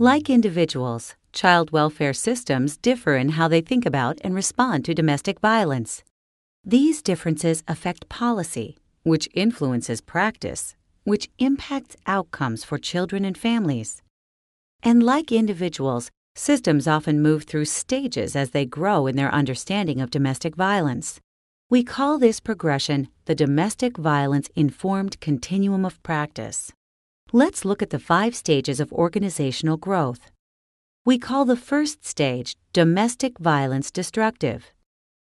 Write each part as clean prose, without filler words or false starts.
Like individuals, child welfare systems differ in how they think about and respond to domestic violence. These differences affect policy, which influences practice, which impacts outcomes for children and families. And like individuals, systems often move through stages as they grow in their understanding of domestic violence. We call this progression the Domestic Violence Informed Continuum of Practice. Let's look at the 5 stages of organizational growth. We call the first stage Domestic Violence Destructive.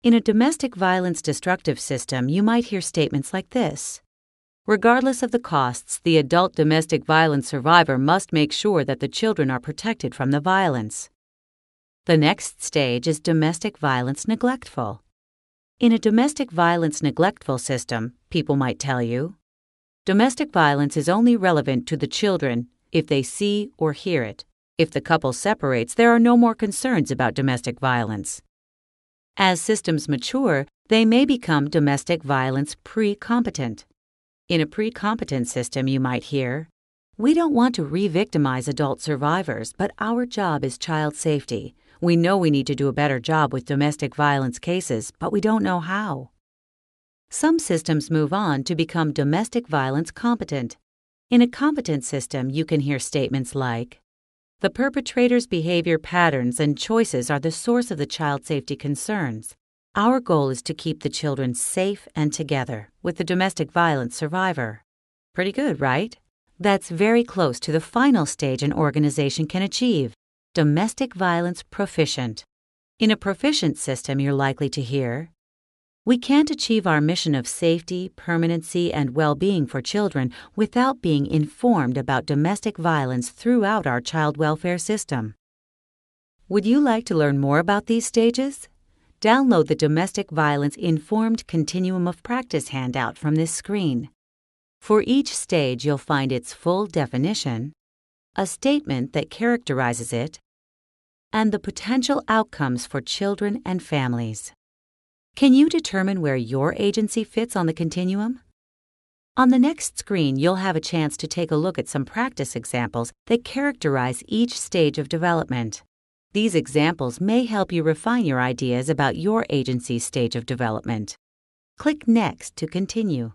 In a domestic violence destructive system, you might hear statements like this. Regardless of the costs, the adult domestic violence survivor must make sure that the children are protected from the violence. The next stage is Domestic Violence Neglectful. In a domestic violence neglectful system, people might tell you, domestic violence is only relevant to the children if they see or hear it. If the couple separates, there are no more concerns about domestic violence. As systems mature, they may become domestic violence pre-competent. In a pre-competent system, you might hear, we don't want to re-victimize adult survivors, but our job is child safety. We know we need to do a better job with domestic violence cases, but we don't know how. Some systems move on to become domestic violence competent. In a competent system, you can hear statements like, the perpetrator's behavior patterns and choices are the source of the child safety concerns. Our goal is to keep the children safe and together with the domestic violence survivor. Pretty good, right? That's very close to the final stage an organization can achieve, domestic violence proficient. In a proficient system, you're likely to hear, we can't achieve our mission of safety, permanency, and well-being for children without being informed about domestic violence throughout our child welfare system. Would you like to learn more about these stages? Download the Domestic Violence Informed Continuum of Practice handout from this screen. For each stage, you'll find its full definition, a statement that characterizes it, and the potential outcomes for children and families. Can you determine where your agency fits on the continuum? On the next screen, you'll have a chance to take a look at some practice examples that characterize each stage of development. These examples may help you refine your ideas about your agency's stage of development. Click Next to continue.